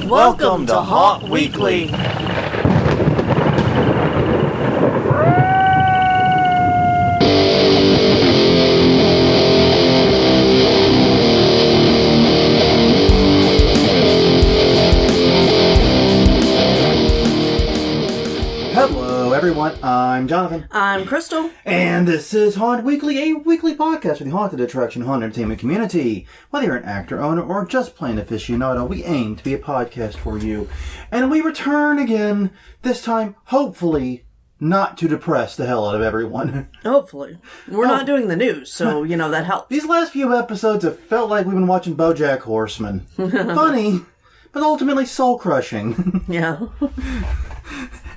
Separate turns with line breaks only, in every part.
Welcome to Haunt Weekly.
Hello everyone, I'm Jonathan.
I'm Crystal.
And this is Haunt Weekly, a weekly podcast for the haunted attraction haunted entertainment community. Whether you're an actor, owner, or just plain aficionado, we aim to be a podcast for you. And we return again, this time, hopefully, not to depress the hell out of everyone.
Hopefully. We're not doing the news, so, that helps.
These last few episodes have felt like we've been watching BoJack Horseman. Funny, but ultimately soul-crushing.
Yeah.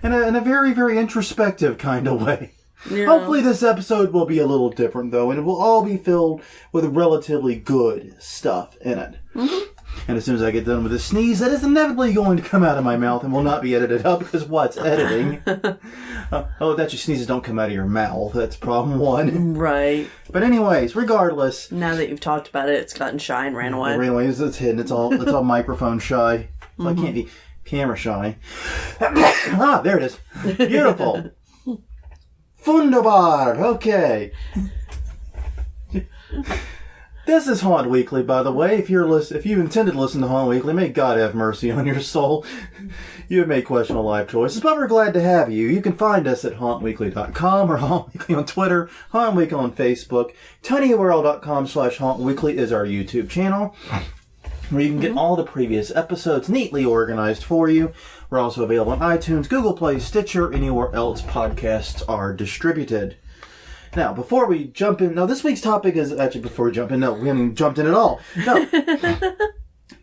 In a very, very introspective kind of way.
Yeah.
Hopefully this episode will be a little different, though, and it will all be filled with relatively good stuff in it. Mm-hmm. And as soon as I get done with the sneeze, that is inevitably going to come out of my mouth and will not be edited up, because what's editing? That your sneezes don't come out of your mouth. That's problem one.
Right.
But anyways, regardless.
Now that you've talked about it, it's gotten shy and ran away.
Anyways, it's hidden. It's all microphone shy. So I can't be camera shy. There it is. Beautiful. Wunderbar. Okay. This is Haunt Weekly, by the way. If you intended to listen to Haunt Weekly, may God have mercy on your soul. You have made questionable life choices, but we're glad to have you. You can find us at hauntweekly.com or Haunt Weekly on Twitter, Haunt Weekly on Facebook. tinyurl.com/hauntweekly is our YouTube channel, where you can get all the previous episodes neatly organized for you. We're also available on iTunes, Google Play, Stitcher, anywhere else podcasts are distributed. Now, before we jump in... No, this week's topic is... Actually, before we jump in... No, we haven't jumped in at all. No.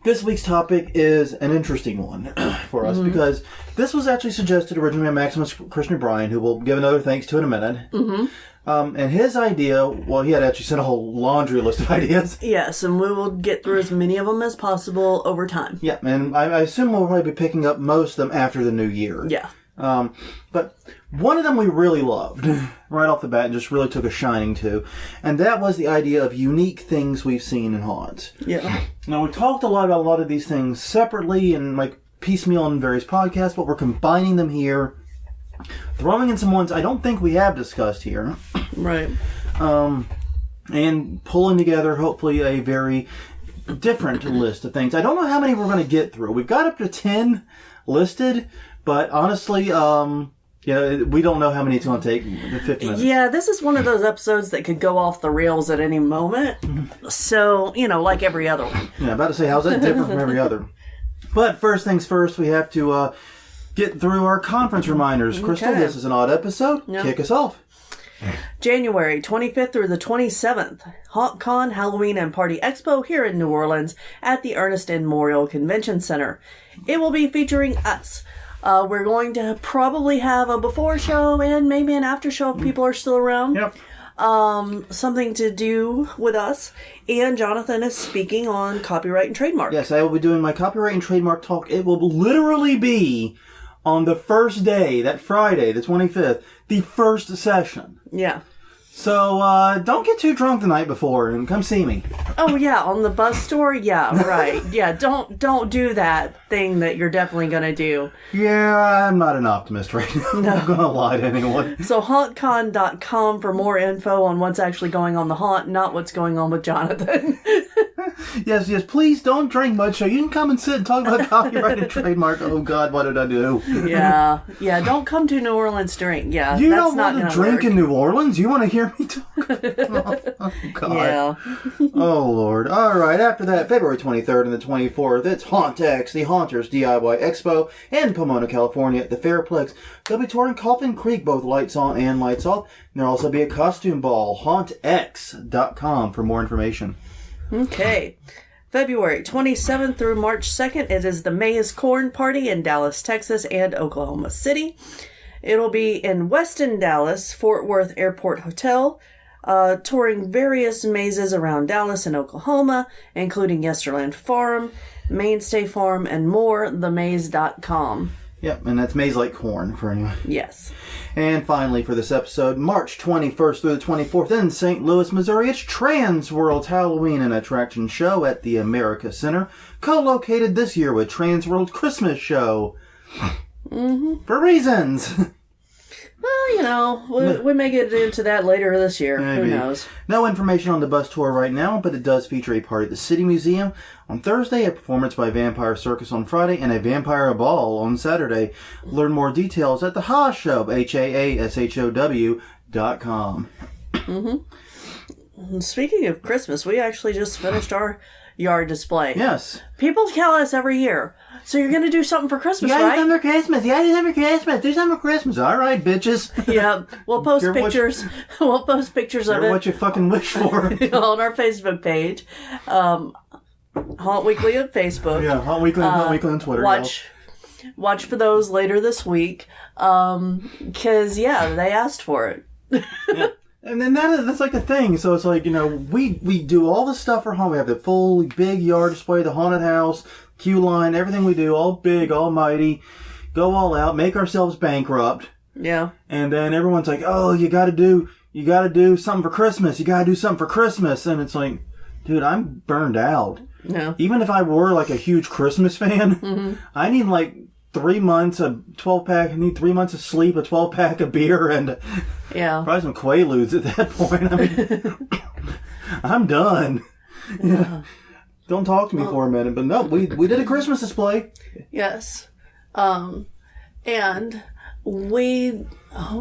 This week's topic is an interesting one for us, because this was actually suggested originally by Maximus Christian Bryant, who we'll give another thanks to in a minute. Mm-hmm. And his idea, well, he had actually sent a whole laundry list of ideas.
Yes, and we will get through as many of them as possible over time.
Yeah, and I assume we'll probably be picking up most of them after the new year.
Yeah.
But one of them we really loved right off the bat and just really took a shining to, and that was the idea of unique things we've seen in haunts.
Yeah.
Now, we talked a lot about a lot of these things separately and like piecemeal in various podcasts, but we're combining them here, throwing in some ones I don't think we have discussed here.
Right.
And pulling together, hopefully, a very different list of things. I don't know how many we're going to get through. We've got up to 10 listed, but honestly, we don't know how many it's going to take. 50 minutes.
Yeah, this is one of those episodes that could go off the rails at any moment. So, like every other one.
Yeah, about to say, how's that different from every other? But first things first, we have to get through our conference reminders. Crystal, this is an odd episode. Yep. Kick us off.
January 25th through the 27th, HauntCon Halloween and Party Expo here in New Orleans at the Ernest N. Memorial Convention Center. It will be featuring us. We're going to probably have a before show and maybe an after show if people are still around.
Yep.
Something to do with us. And Jonathan is speaking on copyright and trademark.
Yes, I will be doing my copyright and trademark talk. It will literally be on the first day, that Friday, the 25th, the first session.
Yeah.
So, don't get too drunk the night before and come see me.
Oh, yeah, on the bus tour? Yeah, right. Yeah, don't do that thing that you're definitely going to do.
Yeah, I'm not an optimist right now. No. I'm not going to lie to anyone.
So, hauntcon.com for more info on what's actually going on the haunt, not what's going on with Jonathan.
Yes, please don't drink much so you can come and sit and talk about copyright and trademark. Oh, God, what did I do?
Yeah, don't come to New Orleans drink. Yeah,
you
that's
don't
not
want to drink
work.
in New Orleans? You want to hear me talk? Oh, God.
Yeah.
Oh, Lord. All right, after that, February 23rd and the 24th, it's HauntX, the Haunters DIY Expo in Pomona, California at the Fairplex. They'll be touring Coffin Creek, both lights on and lights off. And there'll also be a costume ball, hauntx.com for more information.
Okay. February 27th through March 2nd, it is the Maze Corn Party in Dallas, Texas, and Oklahoma City. It'll be in Weston, Dallas, Fort Worth Airport Hotel, touring various mazes around Dallas and Oklahoma, including Yesterland Farm, Mainstay Farm, and more, themaze.com.
Yep, and that's Maize Like Corn for anyone.
Yes.
And finally, for this episode, March 21st through the 24th in St. Louis, Missouri, it's Trans World's Halloween and Attraction Show at the America Center, co-located this year with Trans World's Christmas Show. For reasons.
Well, we may get into that later this year.
Maybe.
Who knows?
No information on the bus tour right now, but it does feature a party at the City Museum on Thursday, a performance by Vampire Circus on Friday, and a Vampire Ball on Saturday. Learn more details at the HAASHOW, HAASHOW.com.
Speaking of Christmas, we actually just finished our yard display.
Yes.
People tell us every year, so you're going to do something for Christmas,
You
right?
do something for Christmas. You do something for Christmas. Do something for Christmas. All right, bitches.
Yeah, we'll post pictures. We'll post pictures of it.
What you fucking wish for.
On our Facebook page. Haunt Weekly on Facebook.
Yeah, Haunt Weekly on Twitter.
Watch for those later this week. Because, they asked for it.
Yeah. And then that's like the thing. So it's like, we do all this stuff for home. We have the full big yard display, the haunted house, queue line, everything we do, all big, almighty, go all out, make ourselves bankrupt.
Yeah.
And then everyone's like, oh, you gotta do something for Christmas. You gotta do something for Christmas. And it's like, dude, I'm burned out.
Yeah.
Even if I were like a huge Christmas fan, I need like 3 months, a 12-pack. I need 3 months of sleep, a 12-pack of beer, and probably some Quaaludes at that point. I mean, I'm done. Yeah. Don't talk to me for a minute. But no, we did a Christmas display.
Yes. And we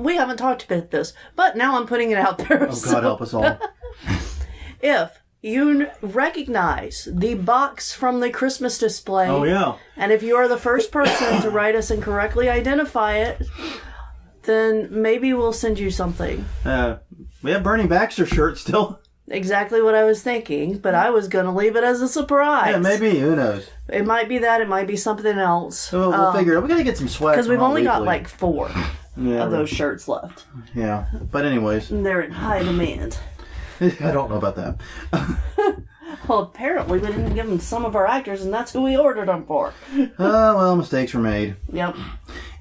haven't talked about this, but now I'm putting it out there.
Oh, God help us all.
If you recognize the box from the Christmas display.
Oh, yeah.
And if you are the first person to write us and correctly identify it, then maybe we'll send you something.
We have Bernie Baxter shirt still.
Exactly what I was thinking, but I was going to leave it as a surprise.
Yeah, maybe. Who knows?
It might be that. It might be something else.
So we'll figure it out. We got to get some sweat.
Because we've only got like 4
of
those shirts left.
Yeah. But anyways.
And they're in high demand.
I don't know about that.
Well, apparently we didn't give them some of our actors, and that's who we ordered them for.
Well, mistakes were made.
Yep.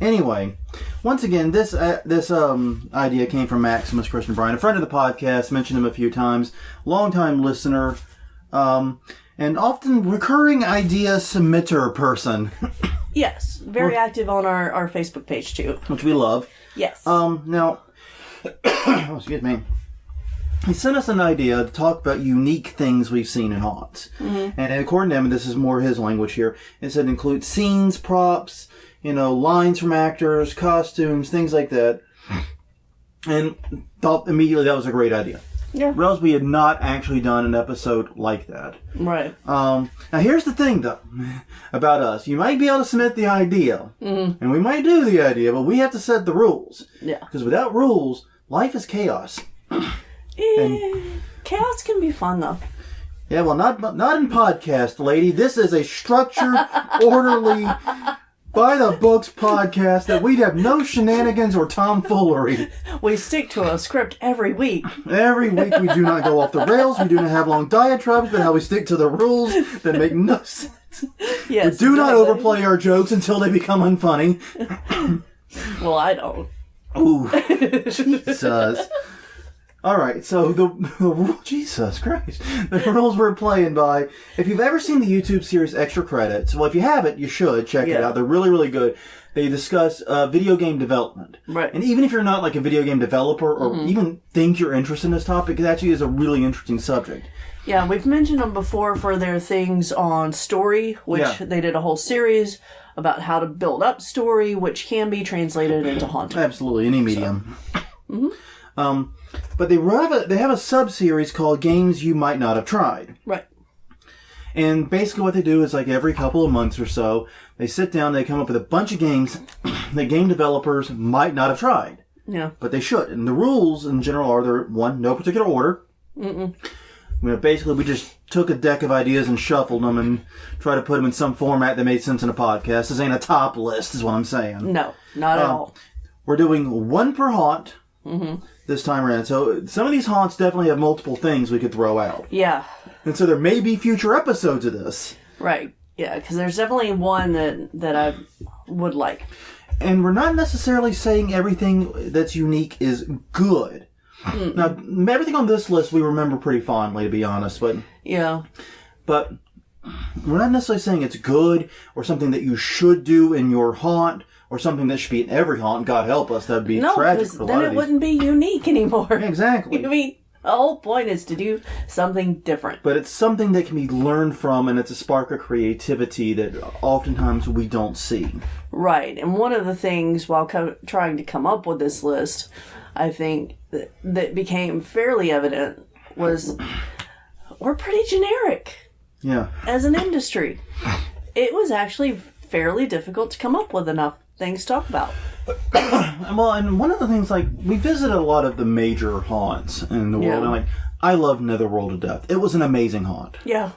Anyway, once again, this idea came from Maximus Christian Bryant, a friend of the podcast, mentioned him a few times, longtime listener, and often recurring idea submitter person.
Yes, very active on our Facebook page too.
Which we love.
Yes.
Now, excuse me. He sent us an idea to talk about unique things we've seen in haunts. And according to him, this is more his language here, it said include scenes, props, lines from actors, costumes, things like that. And thought immediately that was a great idea.
Yeah.
Realized we had not actually done an episode like that.
Right.
Now here's the thing, though, about us. You might be able to submit the idea, and we might do the idea, but we have to set the rules.
Yeah.
Because without rules, life is chaos.
Chaos can be fun, though.
Yeah, well, not in podcast, lady. This is a structured, orderly, by-the-books podcast that we'd have no shenanigans or tomfoolery.
We stick to a script every week.
Every week we do not go off the rails. We do not have long diatribes, but how we stick to the rules that make no sense.
Yes.
We do not overplay our jokes until they become unfunny.
Well, I don't.
Ooh, Jesus. All right, so the Jesus Christ, the rules we're playing by. If you've ever seen the YouTube series Extra Credits, well, if you haven't, you should check it out. They're really, really good. They discuss video game development,
right?
And even if you're not like a video game developer or even think you're interested in this topic, it actually is a really interesting subject.
Yeah, we've mentioned them before for their things on story, which they did a whole series about how to build up story, which can be translated into haunting.
Absolutely, any medium. So. But they have a sub-series called Games You Might Not Have Tried.
Right.
And basically what they do is like every couple of months or so, they sit down, they come up with a bunch of games that game developers might not have tried.
Yeah.
But they should. And the rules in general are there, one, no particular order. Basically, we just took a deck of ideas and shuffled them and tried to put them in some format that made sense in a podcast. This ain't a top list, is what I'm saying.
No, not at all.
We're doing one per haunt. This time around. So some of these haunts definitely have multiple things we could throw out.
Yeah.
And so there may be future episodes of this.
Right. Yeah, because there's definitely one that I would like.
And we're not necessarily saying everything that's unique is good. Mm-mm. Now, everything on this list we remember pretty fondly, to be honest. But we're not necessarily saying it's good or something that you should do in your haunt or something that should be in every haunt. God help us, that'd be tragic for a lot of these.
No, then it wouldn't be unique anymore.
Exactly.
I mean, the whole point is to do something different.
But it's something that can be learned from, and it's a spark of creativity that oftentimes we don't see.
Right. And one of the things, while trying to come up with this list, I think that became fairly evident was we're pretty generic.
Yeah.
As an industry. It was actually fairly difficult to come up with enough things to talk about.
Well, and one of the things, like, we visited a lot of the major haunts in the world, and, like, I love Netherworld to death. It was an amazing haunt.
Yeah.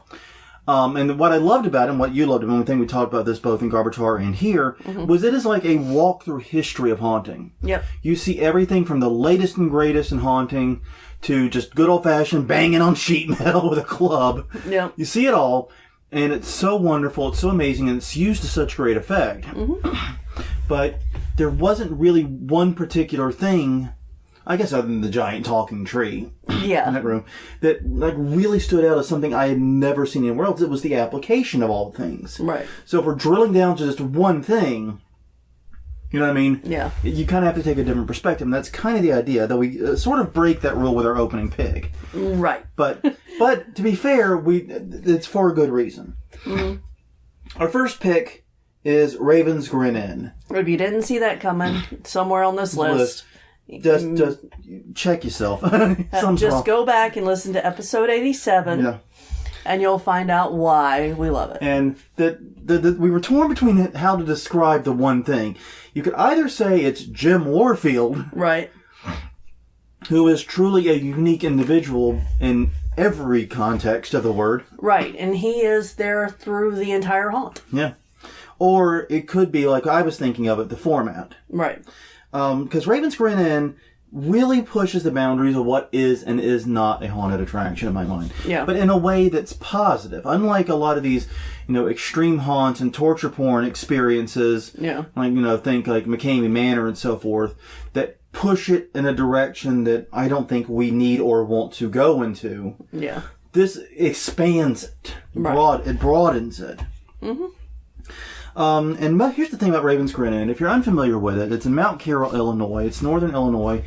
And what I loved about it, and what you loved about it, and I think we talked about this both in Garbage Horror and here, was it is like a walk through history of haunting.
Yep.
You see everything from the latest and greatest in haunting to just good old-fashioned banging on sheet metal with a club.
Yep.
You see it all, and it's so wonderful, it's so amazing, and it's used to such great effect. But there wasn't really one particular thing, I guess other than the giant talking tree in that room, that like really stood out as something I had never seen anywhere else. It was the application of all things.
Right.
So if we're drilling down to just one thing, you know what I mean?
Yeah.
You kind of have to take a different perspective, and that's kind of the idea, that we sort of break that rule with our opening pig.
Right.
But to be fair, it's for a good reason. Our first pick is Raven's Grin.
If you didn't see that coming, somewhere on this list.
Just check yourself.
Just go back and listen to episode 87, and you'll find out why we love it.
And we were torn between how to describe the one thing. You could either say it's Jim Warfield,
right,
who is truly a unique individual in every context of the word.
Right, and he is there through the entire haunt.
Yeah. Or it could be, like I was thinking of it, the format.
Right.
Because Raven's Grin really pushes the boundaries of what is and is not a haunted attraction in my mind.
Yeah.
But in a way that's positive. Unlike a lot of these, extreme haunts and torture porn experiences.
Yeah.
Like, think like McCamey Manor and so forth, that push it in a direction that I don't think we need or want to go into.
Yeah.
This expands it.
Right.
It broadens it. And here's the thing about Raven's Grin. If you're unfamiliar with it, it's in Mount Carroll, Illinois. It's northern Illinois.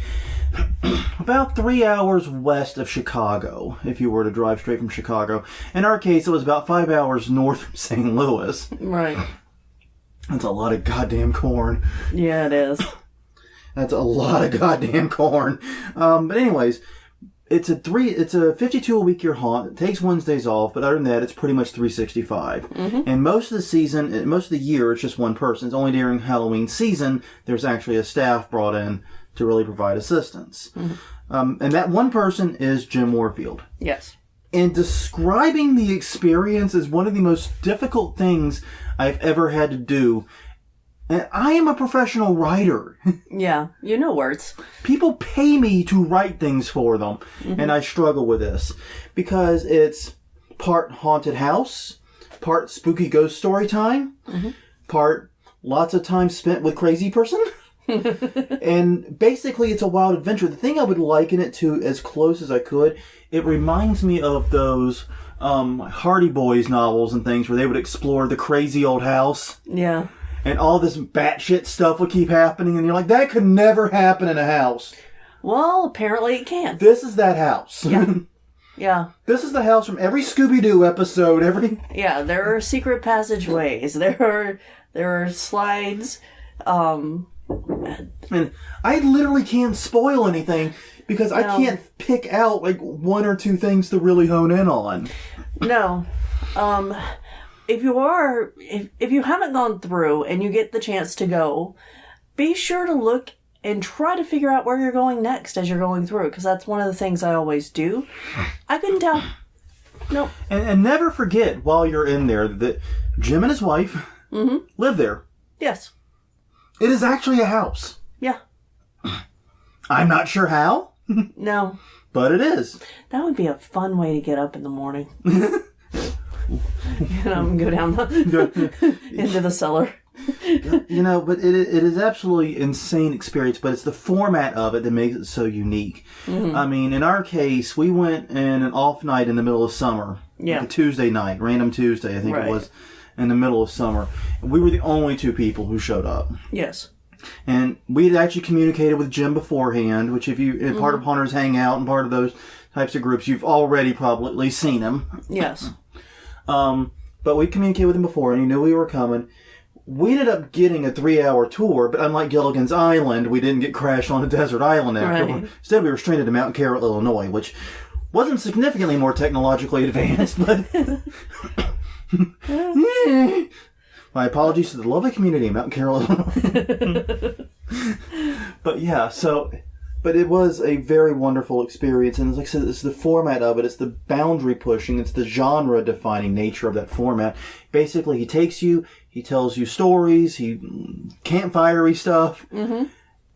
About 3 hours west of Chicago, if you were to drive straight from Chicago. In our case, it was about 5 hours north of St. Louis.
Right.
That's a lot of goddamn corn.
Yeah, it is.
That's a lot of goddamn corn. But anyways, it's a 52-a-week-year haunt. It takes Wednesdays off, but other than that, it's pretty much 365. And most of the season, most of the year, it's just one person. It's only during Halloween season there's actually a staff brought in to really provide assistance. And that one person is Jim Warfield.
Yes.
And describing the experience is one of the most difficult things I've ever had to do. And I am a professional writer.
Yeah, you know words.
People pay me to write things for them. And I struggle with this. Because it's part haunted house, part spooky ghost story time, part lots of time spent with crazy person. And basically it's a wild adventure. The thing I would liken it to as close as I could, it reminds me of those Hardy Boys novels and things where they would explore the crazy old house.
Yeah.
And all this batshit stuff would keep happening, and you're like, that could never happen in a house.
Well, apparently it can.
This is that house.
Yeah. Yeah.
This is the house from every Scooby-Doo episode,
Yeah, there are secret passageways. There are slides.
And I literally can't spoil anything, because I can't pick out, like, one or two things to really hone in on.
No. If you haven't gone through and you get the chance to go, be sure to look and try to figure out where you're going next as you're going through, because that's one of the things I always do. I couldn't tell. Nope.
And never forget while you're in there that Jim and his wife live there.
Yes.
It is actually a house.
Yeah.
I'm not sure how.
No.
But it is.
That would be a fun way to get up in the morning. And go down into the cellar.
But it is absolutely insane experience, but it's the format of it that makes it so unique. Mm-hmm. I mean, in our case, we went in an off night in the middle of summer.
Yeah.
Like a Tuesday night, random Tuesday, I think it was, in the middle of summer. We were the only two people who showed up.
Yes. And
we had actually communicated with Jim beforehand, which if you, part of Hunters Hangout and part of those types of groups, you've already probably seen him.
Yes.
But we communicated with him before, and he knew we were coming. We ended up getting a 3-hour tour, but unlike Gilligan's Island, we didn't get crashed on a desert island afterward. Right. Instead, we were stranded in Mount Carroll, Illinois, which wasn't significantly more technologically advanced, but... My apologies to the lovely community in Mount Carroll, Illinois. But yeah, but it was a very wonderful experience, and like I said, it's the format of it, it's the boundary pushing, it's the genre defining nature of that format. Basically, he takes you, he tells you stories, campfire-y stuff, and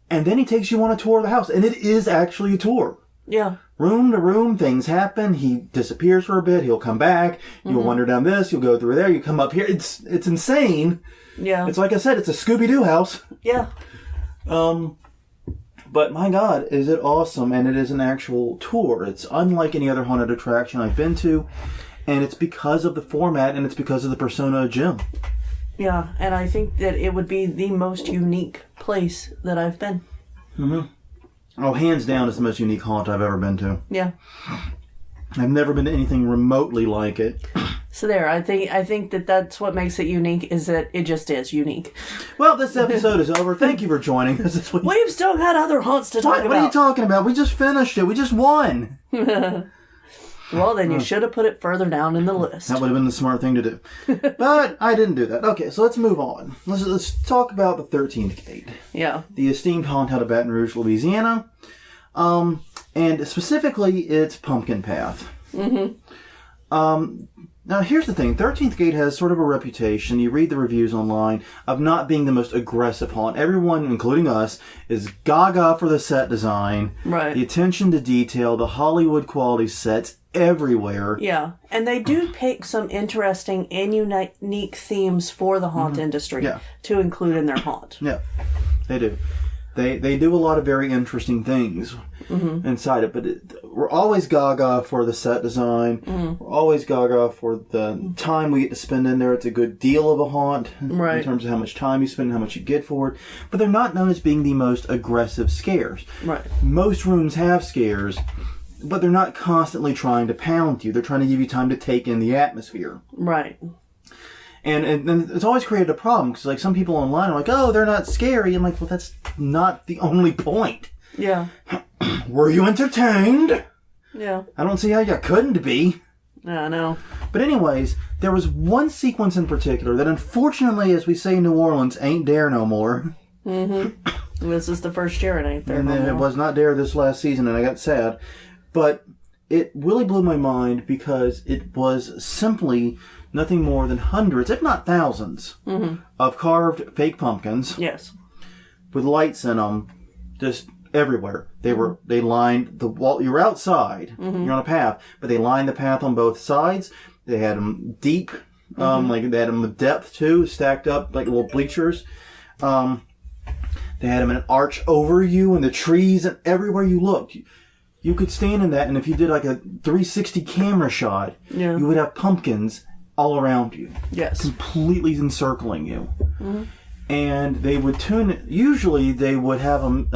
then he takes you on a tour of the house, and it is actually a tour.
Yeah.
Room to room, things happen, he disappears for a bit, he'll come back, you'll wander down this, you'll go through there, you come up here, it's insane.
Yeah.
It's like I said, it's a Scooby-Doo house.
Yeah.
But my God, is it awesome, and it is an actual tour. It's unlike any other haunted attraction I've been to, and it's because of the format, and it's because of the persona of Jim.
Yeah, and I think that it would be the most unique place that I've been.
Oh, hands down, it's the most unique haunt I've ever been to.
Yeah.
I've never been to anything remotely like it.
So there, I think that's what makes it unique, is that it just is unique.
Well, this episode is over. Thank you for joining us this week.
We've still got other haunts to talk about.
What are you talking about? We just finished it. We just won.
Well, then you should have put it further down in the list.
That would have been the smart thing to do. But I didn't do that. Okay, so let's move on. Let's talk about the 13th Gate.
Yeah.
The esteemed haunt out of Baton Rouge, Louisiana. And specifically, it's Pumpkin Path. Now, here's the thing. 13th Gate has sort of a reputation, you read the reviews online, of not being the most aggressive haunt. Everyone, including us, is gaga for the set design.
Right.
The attention to detail, the Hollywood quality sets everywhere.
Yeah. And they do pick some interesting and unique themes for the haunt industry to include in their haunt.
Yeah, they do. They do a lot of very interesting things inside it, but we're always gaga for the set design. We're always gaga for the time we get to spend in there. It's a good deal of a haunt in terms of how much time you spend and how much you get for it. But they're not known as being the most aggressive scares.
Right.
Most rooms have scares, but they're not constantly trying to pound you. They're trying to give you time to take in the atmosphere.
Right.
And it's always created a problem, because like some people online are like, oh, they're not scary. I'm like, well, that's not the only point.
Yeah.
Were you entertained?
Yeah.
I don't see how you couldn't be.
Yeah, I know.
But anyways, there was one sequence in particular that unfortunately, as we say in New Orleans, ain't there no more.
This is the first year it ain't there
and
no more.
It was not there this last season, and I got sad. But it really blew my mind, because it was simply nothing more than hundreds, if not thousands, of carved fake pumpkins.
Yes.
With lights in them, just everywhere. They lined the wall. You're outside. You're on a path, but they lined the path on both sides. They had them deep, like they had them with depth too, stacked up like little bleachers. They had them in an arch over you, and the trees, and everywhere you looked. You could stand in that, and if you did like a 360 camera shot, you would have pumpkins all around you.
Yes.
Completely encircling you. And they would usually they would have them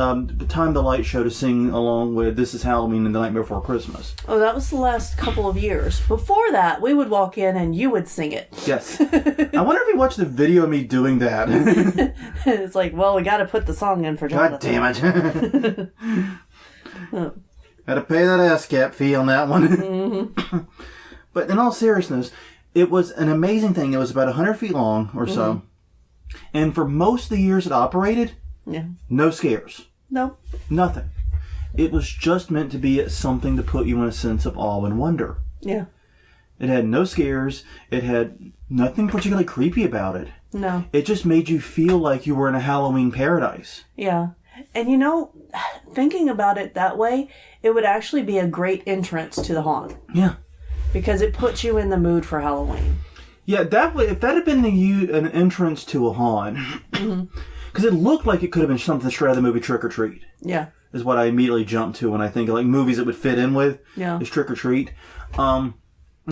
time the light show to sing along with This Is Halloween and The Night Before Christmas.
Oh, that was the last couple of years. Before that, we would walk in and you would sing it.
Yes. I wonder if you watched the video of me doing that.
It's like, well, we got to put the song in for Jonathan.
God damn it. Had to pay that ASCAP fee on that one. But in all seriousness, it was an amazing thing. It was about 100 feet long or so. And for most of the years it operated, no scares.
No.
Nothing. It was just meant to be something to put you in a sense of awe and wonder.
Yeah.
It had no scares. It had nothing particularly creepy about it.
No.
It just made you feel like you were in a Halloween paradise.
Yeah. And thinking about it that way, it would actually be a great entrance to the haunt.
Yeah.
Because it puts you in the mood for Halloween.
Yeah, if that had been an entrance to a haunt, because it looked like it could have been something straight out of the movie Trick or Treat.
Yeah.
Is what I immediately jump to when I think of like movies that would fit in with is Trick or Treat. And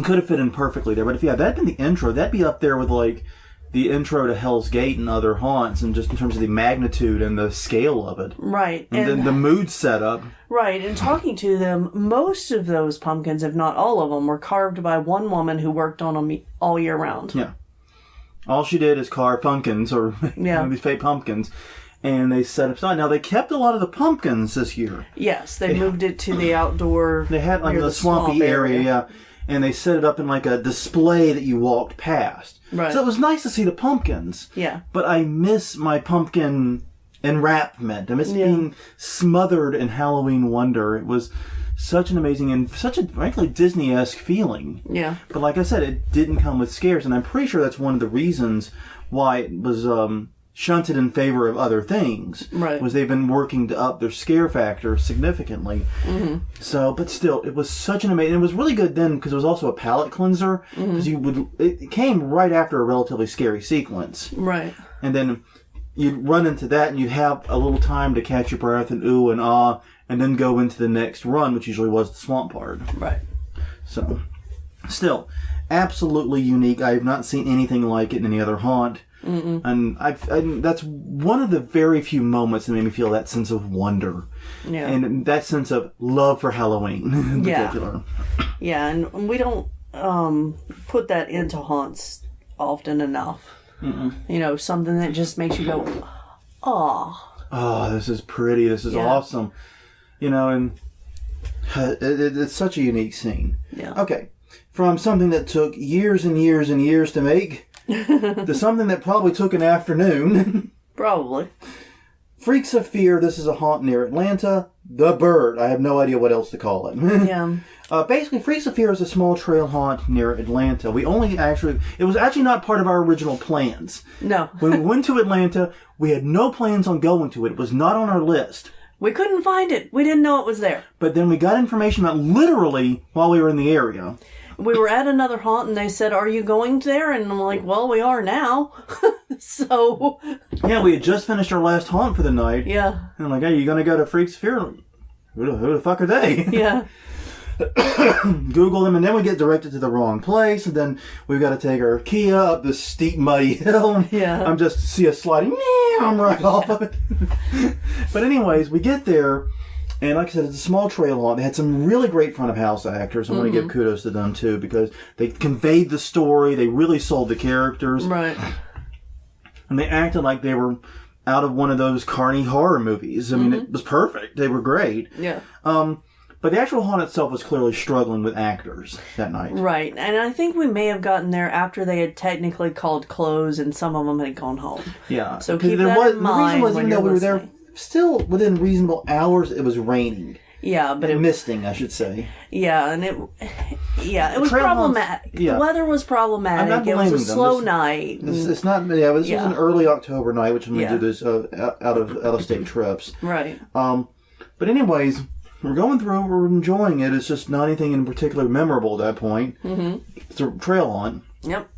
could have fit in perfectly there. But if that had been the intro, that'd be up there with like the intro to Hell's Gate and other haunts, and just in terms of the magnitude and the scale of it.
Right.
And then the mood setup.
Right. And talking to them, most of those pumpkins, if not all of them, were carved by one woman who worked on them all year round.
Yeah. All she did is carve pumpkins, or these fake pumpkins, and they set up sign. Now, they kept a lot of the pumpkins this year.
Yes, they moved it to the outdoor...
They had like the swampy area, yeah. And they set it up in like a display that you walked past.
Right.
So it was nice to see the pumpkins.
Yeah.
But I miss my pumpkin enwrapment. I miss being smothered in Halloween wonder. It was such an amazing and such a, frankly, Disney-esque feeling.
Yeah.
But like I said, it didn't come with scares. And I'm pretty sure that's one of the reasons why it was shunted in favor of other things.
Right. Was
they've been working to up their scare factor significantly. Mm-hmm. So, but still, it was such an amazing... It was really good then because it was also a palate cleanser. Because it came right after a relatively scary sequence.
Right.
And then you'd run into that and you'd have a little time to catch your breath and ooh and ah, and then go into the next run, which usually was the swamp part.
Right.
So, still, absolutely unique. I have not seen anything like it in any other haunt. Mm-mm. And that's one of the very few moments that made me feel that sense of wonder. Yeah. And that sense of love for Halloween in particular.
Yeah, and we don't put that into haunts often enough. Mm-mm. You know, something that just makes you go, oh. Oh,
this is pretty. This is awesome. You know, and it's such a unique scene.
Yeah.
Okay. From something that took years and years and years to make to something that probably took an afternoon.
Probably.
Freaks of Fear. This is a haunt near Atlanta. The Bird. I have no idea what else to call it.
Yeah.
Basically, Freaks of Fear is a small trail haunt near Atlanta. It was actually not part of our original plans.
No.
When we went to Atlanta, we had no plans on going to it. It was not on our list.
We couldn't find it. We didn't know it was there.
But then we got information about literally while we were in the area.
We were at another haunt and they said, "Are you going there?" And I'm like, "Well, we are now." So...
Yeah, we had just finished our last haunt for the night.
Yeah.
And I'm like, "Hey, you going to go to Freaks of Fear?" Who the fuck are they?
Yeah.
Google them, and then we get directed to the wrong place, and then we've got to take our Kia up this steep, muddy hill.
Yeah.
I'm just see us sliding, I'm right off of it. But anyways, we get there, and like I said, it's a small trail haunt. They had some really great front of house actors. I'm going to give kudos to them too, because they conveyed the story. They really sold the characters.
Right.
And they acted like they were out of one of those carny horror movies. I mean, it was perfect. They were great.
Yeah.
But the actual haunt itself was clearly struggling with actors that night.
Right. And I think we may have gotten there after they had technically called close and some of them had gone home.
Yeah.
So keep that in mind.
The reason was, even though we were there,
listening.
still within reasonable hours, it was raining.
Yeah, but
misting, I should say.
Yeah, and it was problematic. Yeah. The weather was problematic. It was a slow night.
It's not. Yeah, this was an early October night, which when we do this out of state trips.
Right.
But anyways, we're going through. We're enjoying it. It's just not anything in particular memorable at that point. Mm-hmm. It's a trail on.
Yep.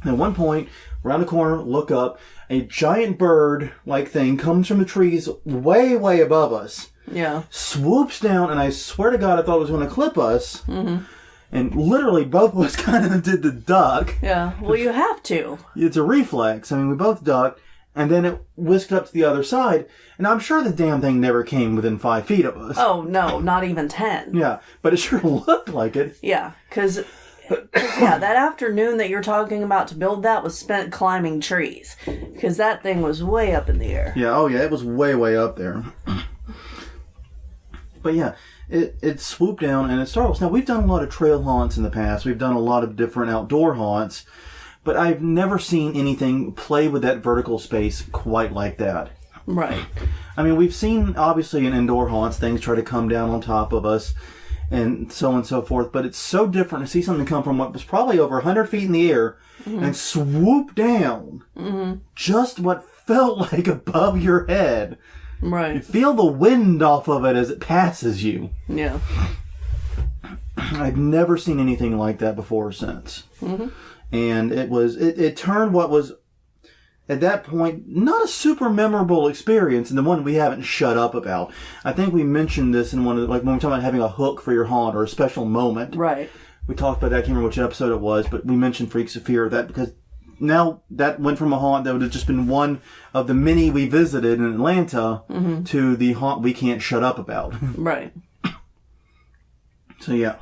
And at one point, around the corner, look up, a giant bird-like thing comes from the trees way, way above us.
Yeah.
Swoops down, and I swear to God, I thought it was going to clip us. Mm-hmm. And literally, both of us kind of did the duck.
Yeah. Well, you have to.
It's a reflex. I mean, we both ducked, and then it whisked up to the other side. And I'm sure the damn thing never came within 5 feet of us.
Oh, no. Not even 10.
Yeah. But it sure looked like it.
Yeah. Because that afternoon that you're talking about to build that was spent climbing trees. Because that thing was way up in the air.
Yeah. Oh, yeah. It was way, way up there. But yeah, it swooped down and it startled us. Now, we've done a lot of trail haunts in the past. We've done a lot of different outdoor haunts. But I've never seen anything play with that vertical space quite like that.
Right.
I mean, we've seen, obviously, in indoor haunts, things try to come down on top of us and so on and so forth. But it's so different to see something come from what was probably over 100 feet in the air and swoop down just what felt like above your head.
Right.
You feel the wind off of it as it passes you.
Yeah.
I've never seen anything like that before or since. Mm-hmm. And it turned what was, at that point, not a super memorable experience, and the one we haven't shut up about. I think we mentioned this in one of the, like when we're talking about having a hook for your haunt or a special moment.
Right.
We talked about that. I can't remember which episode it was, but we mentioned Freaks of Fear, that because now that went from a haunt that would have just been one of the many we visited in Atlanta to the haunt we can't shut up about.
Right.
So, yeah.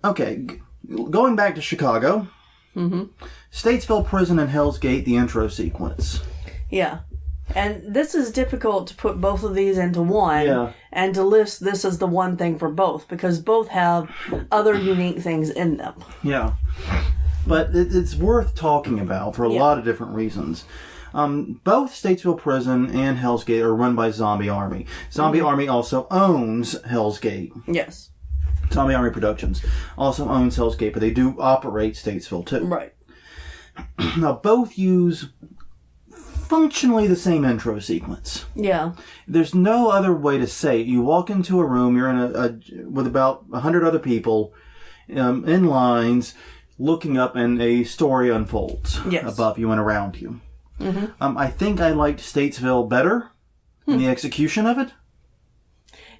Okay. Going back to Chicago. Statesville Prison and Hell's Gate, the intro sequence.
Yeah. And this is difficult to put both of these into one and to list this as the one thing for both, because both have other unique things in them.
Yeah. But it's worth talking about for a lot of different reasons. Both Statesville Prison and Hell's Gate are run by Zombie Army. Zombie Army also owns Hell's Gate.
Yes.
Zombie Army Productions also owns Hell's Gate, but they do operate Statesville too.
Right.
Now, both use functionally the same intro sequence.
Yeah.
There's no other way to say it. You walk into a room, you're in with about 100 other people in lines, looking up, and a story unfolds above you and around you. I think I liked Statesville better in the execution of it.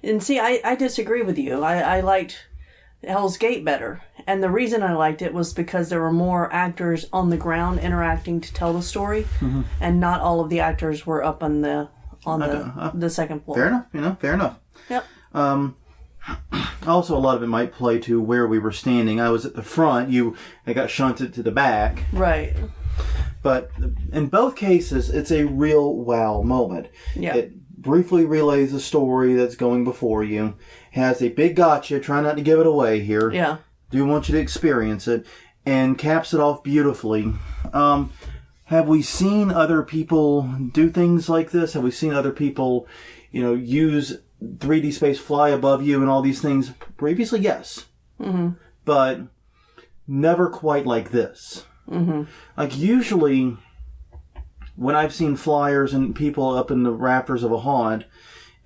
And see, I disagree with you. I liked Hell's Gate better. And the reason I liked it was because there were more actors on the ground interacting to tell the story, and not all of the actors were up on the second floor.
Fair enough. Fair enough.
Yep.
Also, a lot of it might play to where we were standing. I was at the front. I got shunted to the back.
Right.
But in both cases, it's a real wow moment.
Yeah.
It briefly relays a story that's going before you. Has a big gotcha. Try not to give it away here.
Yeah.
Do want you to experience it. And caps it off beautifully. Have we seen other people do things like this? Have we seen other people, use 3D space, fly above you and all these things previously? Yes. But never quite like this. Like usually when I've seen flyers and people up in the rafters of a haunt,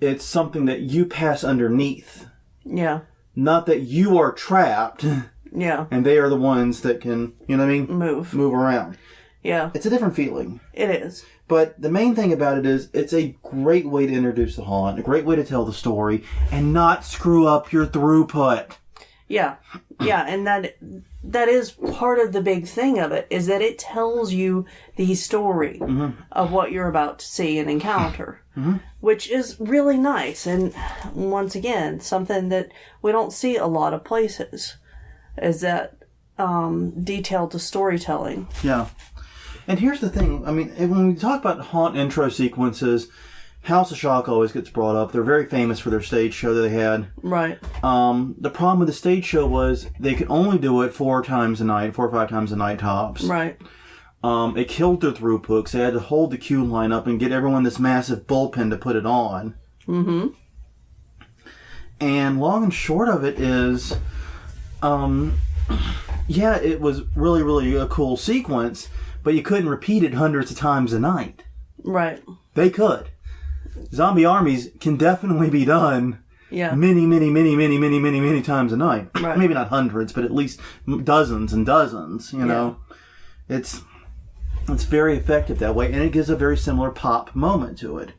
it's something that you pass underneath.
Yeah.
Not that you are trapped.
Yeah.
And they are the ones that can, Move around.
Yeah.
It's a different feeling.
It is.
But the main thing about it is it's a great way to introduce the haunt, a great way to tell the story, and not screw up your throughput.
Yeah. Yeah, and that is part of the big thing of it, is that it tells you the story of what you're about to see and encounter, which is really nice. And once again, something that we don't see a lot of places is that detail to storytelling. Yeah.
And here's the thing. I mean, when we talk about haunt intro sequences, House of Shock always gets brought up. They're very famous for their stage show that they had.
Right.
The problem with the stage show was they could only do it 4 or 5 times a night tops.
Right.
It killed their throughput because they had to hold the queue line up and get everyone this massive bullpen to put it on. And long and short of it is, it was really, really a cool sequence, but you couldn't repeat it hundreds of times a night.
Right.
They could. Zombie armies can definitely be done many times a night.
Right.
Maybe not hundreds, but at least dozens and dozens, know. It's very effective that way, and it gives a very similar pop moment to it.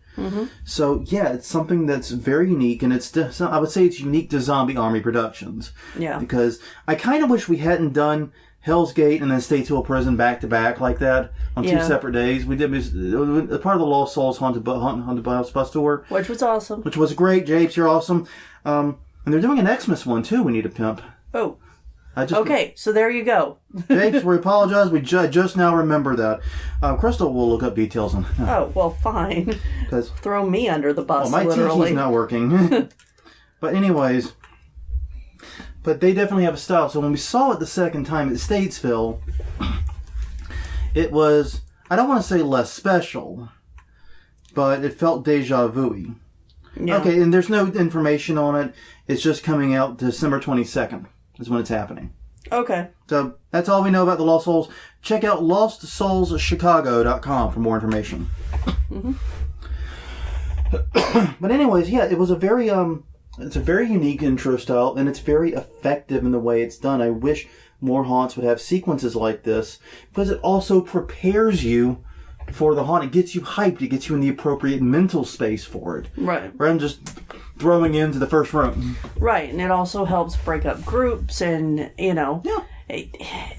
So, it's something that's very unique, and I would say it's unique to Zombie Army Productions.
Yeah.
Because I kind of wish we hadn't done Hell's Gate and then Statesville Prison back to back like that on 2 separate days. We did part of the Lost Souls Haunted Bus Tour,
which was awesome.
Which was great. Japes, you're awesome. And they're doing an Xmas one too. We need to pimp.
Oh. Okay, so there you go.
Japes, we apologize. We just now remember that. Crystal will look up details on that.
Oh, well, fine. Throw me under the bus,
my
literally.
TV's not working. But anyways... But they definitely have a style. So when we saw it the second time at Statesville, it was, I don't want to say less special, but it felt deja vu-y. Yeah. Okay, and there's no information on it. It's just coming out December 22nd is when it's happening.
Okay.
So that's all we know about the Lost Souls. Check out lostsoulschicago.com for more information. But anyways, it was a very... It's a very unique intro style, and it's very effective in the way it's done. I wish more haunts would have sequences like this, because it also prepares you for the haunt. It gets you hyped. It gets you in the appropriate mental space for it.
Right.
Rather than just throwing you into the first room.
Right, and it also helps break up groups and,
Yeah.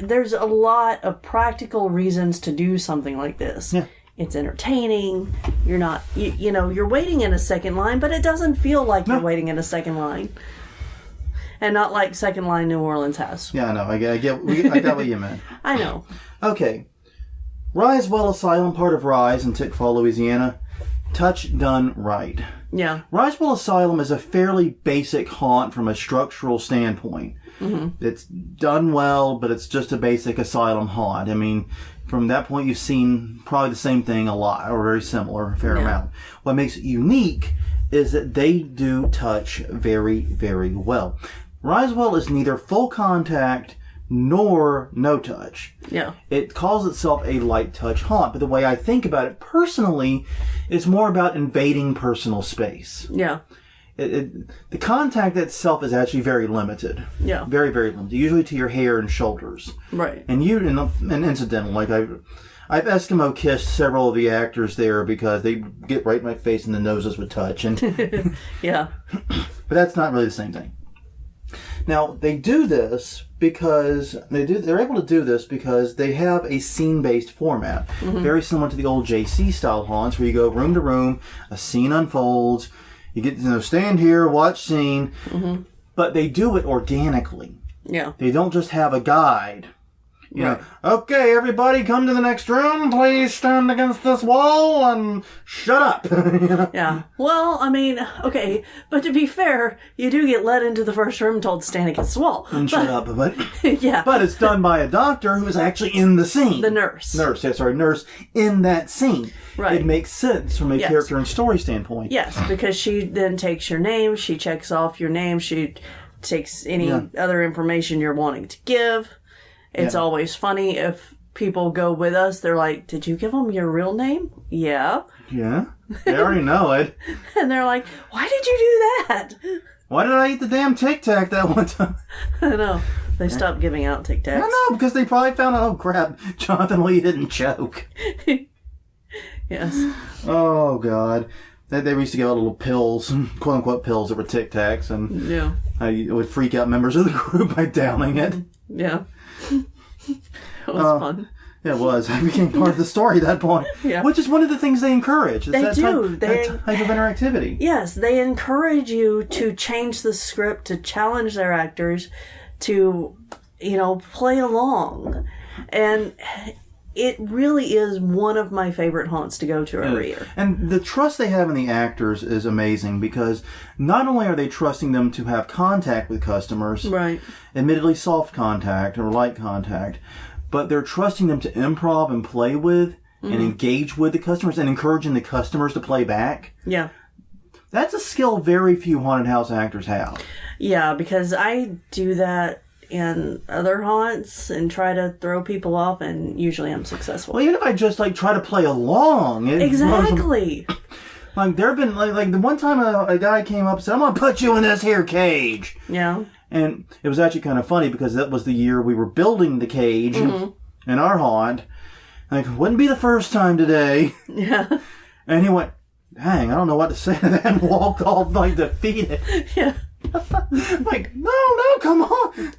There's a lot of practical reasons to do something like this.
Yeah.
It's entertaining. You're not, you're waiting in a second line, but it doesn't feel like you're waiting in a second line. And not like second line New Orleans has.
Yeah, I know. I got what you meant.
I know.
Okay. Risewell Asylum, part of Rise in Tickfall, Louisiana. Touch done right.
Yeah.
Risewell Asylum is a fairly basic haunt from a structural standpoint.
Mm-hmm.
It's done well, but it's just a basic asylum haunt. I mean, from that point, you've seen probably the same thing a lot, or very similar, a fair amount. What makes it unique is that they do touch very, very well. Risewell is neither full contact nor no touch.
Yeah.
It calls itself a light touch haunt, but the way I think about it personally is more about invading personal space.
Yeah.
The contact itself is actually very limited.
Yeah.
Very, very limited. Usually to your hair and shoulders.
Right.
And incidental, like I've Eskimo kissed several of the actors there because they get right in my face and the noses would touch. And
yeah.
But that's not really the same thing. Now, they do this because they're able to do this because they have a scene-based format. Mm-hmm. Very similar to the old JC style haunts where you go room to room, a scene unfolds, you get stand here, watch scene, but they do it organically.
Yeah.
They don't just have a guide. You know, okay, everybody, come to the next room. Please stand against this wall and shut up.
Yeah. Well, I mean, okay, but to be fair, you do get led into the first room told to stand against the wall.
And shut up, but
yeah.
But it's done by a doctor who's actually in the scene.
The nurse.
Nurse in that scene.
Right.
It makes sense from a character and story standpoint.
Yes, because she then takes your name, she checks off your name, she takes any other information you're wanting to give. It's always funny if people go with us. They're like, did you give them your real name? Yeah.
Yeah. They already know it.
And they're like, why did you do that?
Why did I eat the damn Tic Tac that one time?
I know. They stopped giving out Tic Tacs.
I know, because they probably found out, oh crap, Jonathan Lee didn't choke.
Yes.
Oh, God. They used to give out little pills, quote-unquote pills that were Tic Tacs, and it would freak out members of the group by downing it.
Yeah. It was fun.
It was. I became part of the story at that point. Yeah. Which is one of the things they encourage.
That type of
interactivity.
Yes, they encourage you to change the script, to challenge their actors, to, play along. And it really is one of my favorite haunts to go to every year.
And the trust they have in the actors is amazing because not only are they trusting them to have contact with customers,
right,
admittedly soft contact or light contact, but they're trusting them to improv and play with and engage with the customers and encouraging the customers to play back.
Yeah.
That's a skill very few haunted house actors have.
Yeah, because I do that in other haunts and try to throw people off, and usually I'm successful.
Well, even if I just try to play along.
Exactly.
There have been like the one time a guy came up and said, I'm going to put you in this here cage.
Yeah.
And it was actually kind of funny because that was the year we were building the cage in our haunt. Like, wouldn't be the first time today.
Yeah.
And he went, dang, I don't know what to say to that, and walked off defeated.
Yeah.
Like, no, come on.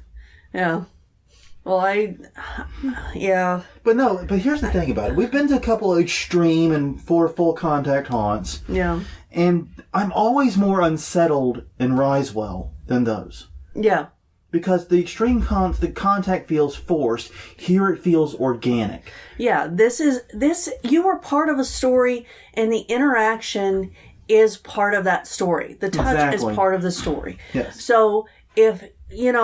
Yeah. Well,
But here's the thing about it. We've been to a couple of extreme and full contact haunts.
Yeah.
And I'm always more unsettled in Risewell than those.
Yeah.
Because the extreme the contact feels forced. Here it feels organic.
Yeah. You are part of a story, and the interaction is part of that story. The touch is part of the story.
Yes.
So if, I'm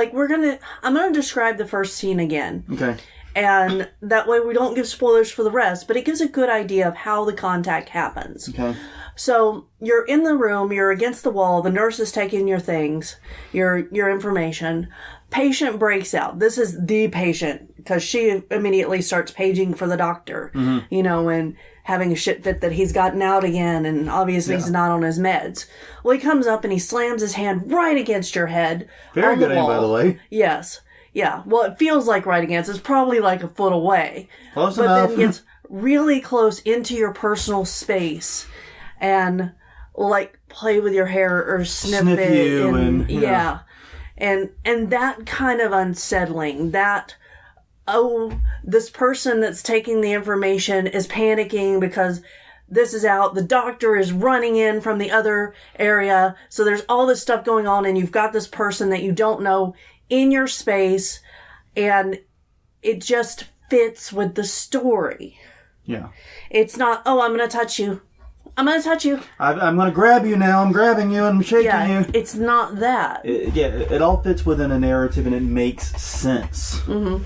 going to describe the first scene again.
Okay.
And that way we don't give spoilers for the rest, but it gives a good idea of how the contact happens.
Okay.
So you're in the room, you're against the wall, the nurse is taking your things, your information. Patient breaks out. This is the patient, because she immediately starts paging for the doctor, and having a shit fit that he's gotten out again, and obviously he's not on his meds. Well, he comes up and he slams his hand right against your head.
Very
on the
good aim,
wall.
by the way.
Yes. Yeah, well, it feels like right against. It's probably like a foot away.
Close
but
enough.
Then gets really close into your personal space and like play with your hair or sniff it.
You and
yeah. And that kind of unsettling. That, this person that's taking the information is panicking because this is out. The doctor is running in from the other area. So there's all this stuff going on, and you've got this person that you don't know in your space, and it just fits with the story.
Yeah.
It's not, I'm going to touch you. I'm going to touch you.
I'm going to grab you now. I'm grabbing you and I'm shaking you.
It's not that.
It all fits within a narrative and it makes sense.
Mm-hmm.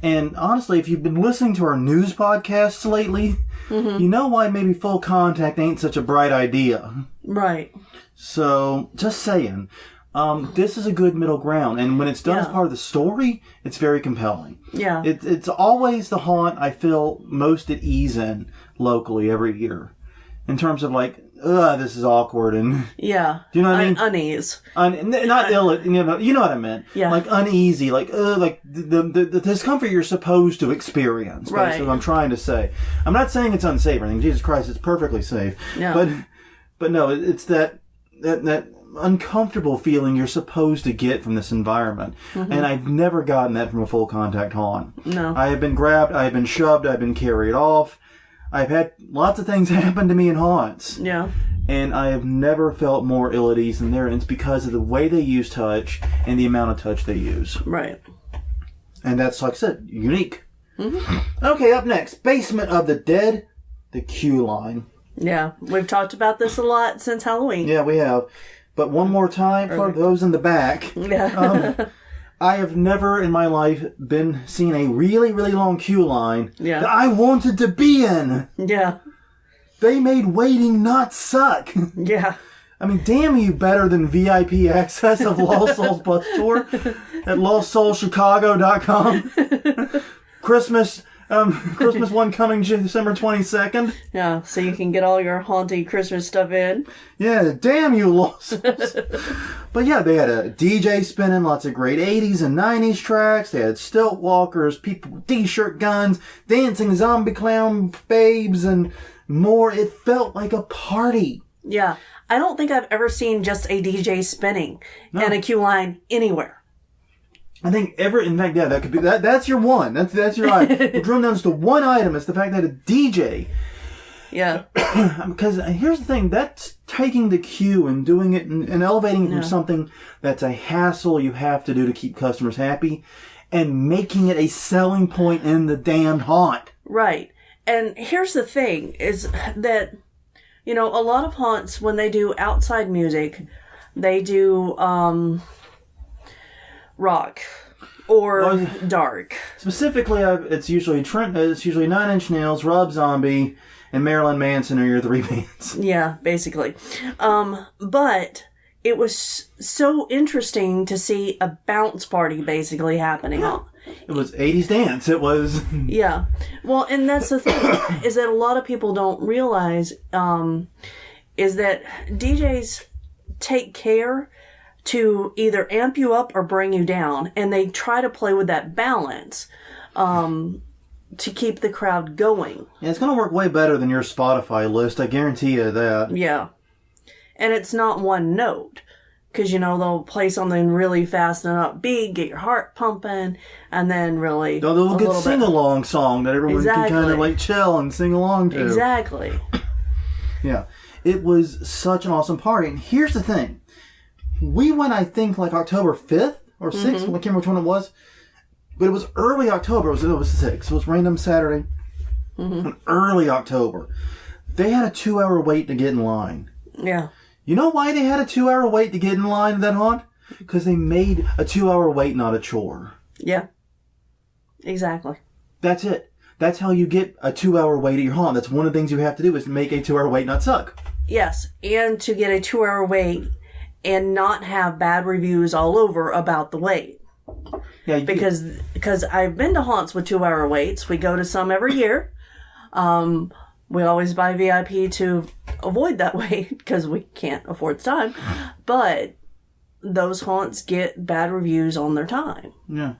And honestly, if you've been listening to our news podcasts lately, you know why maybe full contact ain't such a bright idea.
Right.
So, just saying. This is a good middle ground. And when it's done as part of the story, it's very compelling.
Yeah.
It's always the haunt I feel most at ease in locally every year. In terms of like, this is awkward and...
Yeah.
Do you know what I mean?
Unease.
Not ill, you know what I meant.
Yeah.
Like uneasy, like the discomfort you're supposed to experience.
Right.
That's what I'm trying to say. I'm not saying it's unsafe or anything. Jesus Christ, it's perfectly safe.
Yeah.
But no, it's that uncomfortable feeling you're supposed to get from this environment. Mm-hmm. And I've never gotten that from a full contact haunt.
No.
I have been grabbed, I have been shoved, I've been carried off. I've had lots of things happen to me in haunts.
Yeah.
And I have never felt more ill at ease than there. And it's because of the way they use touch and the amount of touch they use.
Right.
And that's, like I said, unique.
Mm-hmm.
Okay, up next. Basement of the Dead, the Q line.
Yeah. We've talked about this a lot since Halloween.
Yeah, we have. But one more time for those in the back.
Yeah.
I have never in my life seen a really, really long queue line that I wanted to be in.
Yeah.
They made waiting not suck.
Yeah.
I mean, damn you better than VIP access of Lost Souls Bus Tour at lostsoulschicago.com. Christmas one coming December 22nd.
Yeah, so you can get all your haunty Christmas stuff in.
Yeah, damn you, Lost Souls. But yeah, they had a DJ spinning, lots of great 80s and 90s tracks. They had stilt walkers, people with t-shirt guns, dancing zombie clown babes, and more. It felt like a party.
Yeah, I don't think I've ever seen just a DJ spinning in a queue line anywhere.
I think that could be that's your one. That's your item. We're drilling down to one item. It's the fact that a DJ.
Yeah.
Because here's the thing, that's taking the cue and doing it and elevating it from something that's a hassle you have to do to keep customers happy and making it a selling point in the damned haunt.
Right. And here's the thing is that, a lot of haunts, when they do outside music, they do rock or dark. Specifically,
it's usually 9 Inch Nails, Rob Zombie, and Marilyn Manson are your three bands.
Yeah, basically. But it was so interesting to see a bounce party basically happening.
Yeah. It was 80s dance. It was...
Yeah. Well, and that's the thing, is that a lot of people don't realize is that DJs take care to either amp you up or bring you down. And they try to play with that balance to keep the crowd going.
Yeah, it's going to work way better than your Spotify list. I guarantee you that.
Yeah. And it's not one note. Because, they'll play something really fast and upbeat, get your heart pumping, and then really...
They'll get a sing-along song that everyone can kind of chill and sing along to.
Exactly.
Yeah. It was such an awesome party. And here's the thing. We went, I think, October 5th or 6th. I can't remember which one it was. But it was early October. It was 6. It was random Saturday. In early October. They had a 2-hour wait to get in line.
Yeah.
You know why they had a 2-hour wait to get in line to that haunt? Because they made a 2-hour wait not a chore.
Yeah. Exactly.
That's it. That's how you get a 2-hour wait at your haunt. That's one of the things you have to do is make a 2-hour wait not suck.
Yes. And to get a 2-hour wait and not have bad reviews all over about the wait. Yeah, because I've been to haunts with 2-hour waits. We go to some every year. We always buy VIP to avoid that wait because we can't afford the time. But those haunts get bad reviews on their time.
Yeah.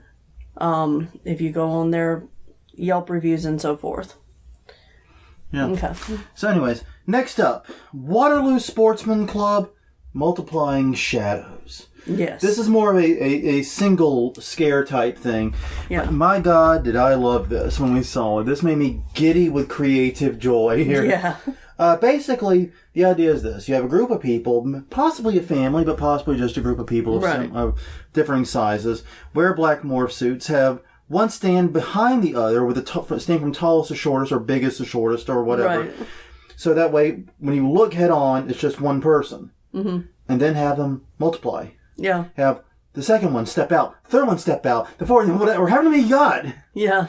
if you go on their Yelp reviews and so forth.
Yeah.
Okay.
So anyways, next up, Waterloo Sportsman Club, Multiplying Shadows.
Yes.
This is more of a single scare type thing.
Yeah.
My God, did I love this when we saw it. This made me giddy with creative joy here.
Yeah.
Basically, the idea is this. You have a group of people, possibly a family, but possibly just a group of people of differing sizes, wear black morph suits, have one stand behind the other with a stand from tallest to shortest or biggest to shortest or whatever.
Right.
So that way, when you look head on, it's just one person.
Mm-hmm.
And then have them multiply.
Yeah.
Have the second one step out, third one step out, the fourth one, whatever, however many you got.
Yeah.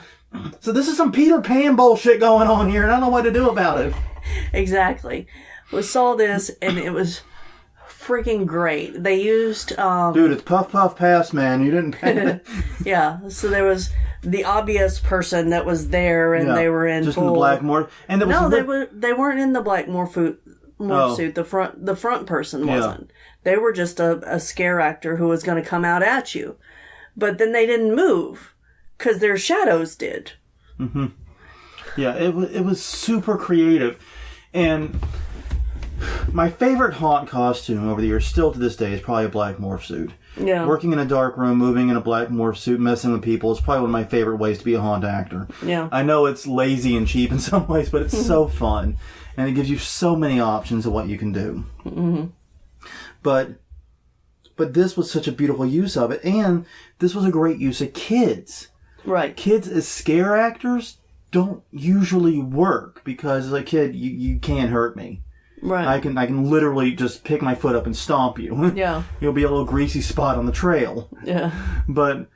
So this is some Peter Pan bullshit going on here, and I don't know what to do about it.
Exactly. We saw this, and it was freaking great. They used...
Dude, it's puff, puff, pass, man. You didn't pay.
Yeah, so there was the obvious person that was there, and they were in
just
full...
in the black morph. And there was
they weren't in the black morph suit. The front person wasn't. They were just a scare actor who was going to come out at you. But then they didn't move, because their shadows did.
Mm-hmm. Yeah, it was super creative. And my favorite haunt costume over the years, still to this day, is probably a black morph suit.
Yeah.
Working in a dark room, moving in a black morph suit, messing with people is probably one of my favorite ways to be a haunt actor.
Yeah.
I know it's lazy and cheap in some ways, but it's so fun. And it gives you so many options of what you can do.
Mm-hmm.
But this was such a beautiful use of it. And this was a great use of kids.
Right.
Kids as scare actors don't usually work because as a kid, you can't hurt me.
Right.
I can literally just pick my foot up and stomp you.
Yeah.
You'll be a little greasy spot on the trail.
Yeah.
But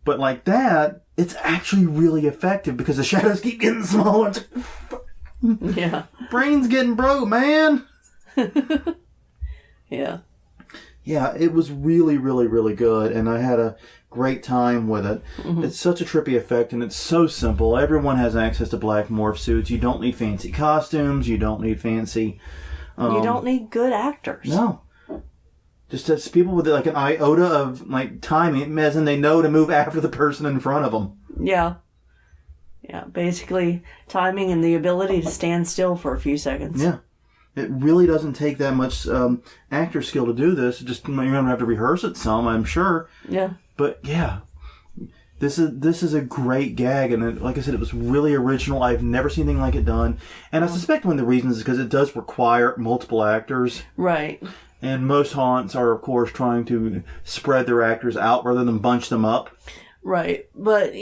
like that, it's actually really effective because the shadows keep getting smaller.
Yeah.
Brain's getting broke, man.
Yeah.
Yeah, it was really, really, really good, and I had a great time with it. Mm-hmm. It's such a trippy effect, and it's so simple. Everyone has access to black morph suits. You don't need fancy costumes. You don't need fancy...
you don't need good actors.
No. Just as people with like an iota of like timing, as in they know to move after the person in front of them.
Yeah. Yeah, basically timing and the ability to stand still for a few seconds.
Yeah. It really doesn't take that much actor skill to do this. Just you're going to have to rehearse it some, I'm sure.
Yeah.
But yeah, this is a great gag, and like I said, it was really original. I've never seen anything like it done, and I suspect one of the reasons is because it does require multiple actors.
Right.
And most haunts are, of course, trying to spread their actors out rather than bunch them up. Right.
But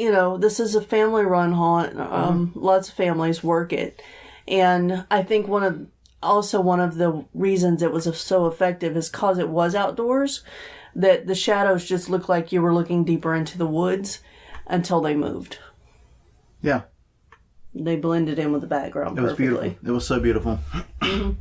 this is a family-run haunt. Lots of families work it, and I think one of the reasons it was so effective is because it was outdoors, that the shadows just looked like you were looking deeper into the woods until they moved.
Yeah.
They blended in with the background perfectly.
It was beautiful. It was so beautiful. Mm-hmm.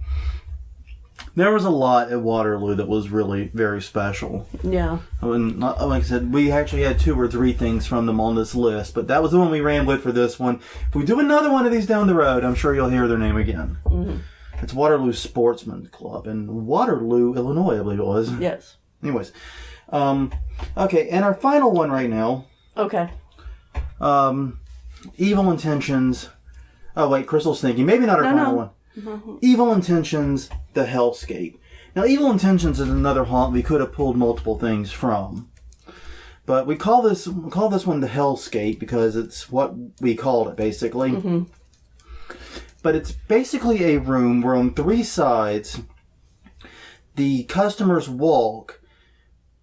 There was a lot at Waterloo that was really very special.
Yeah.
And like I said, we actually had 2 or 3 things from them on this list, but that was the one we ran with for this one. If we do another one of these down the road, I'm sure you'll hear their name again. Mm-hmm. It's Waterloo Sportsman Club in Waterloo, Illinois, I believe it was.
Yes.
Anyways. Okay, and our final one right now.
Okay.
Evil Intentions. Oh, wait, Crystal's thinking. Maybe not our final one. Mm-hmm. Evil Intentions, The Hellscape. Now, Evil Intentions is another haunt we could have pulled multiple things from. But we call this one The Hellscape because it's what we called it, basically. Mm-hmm. But it's basically a room where on 3 sides, the customers walk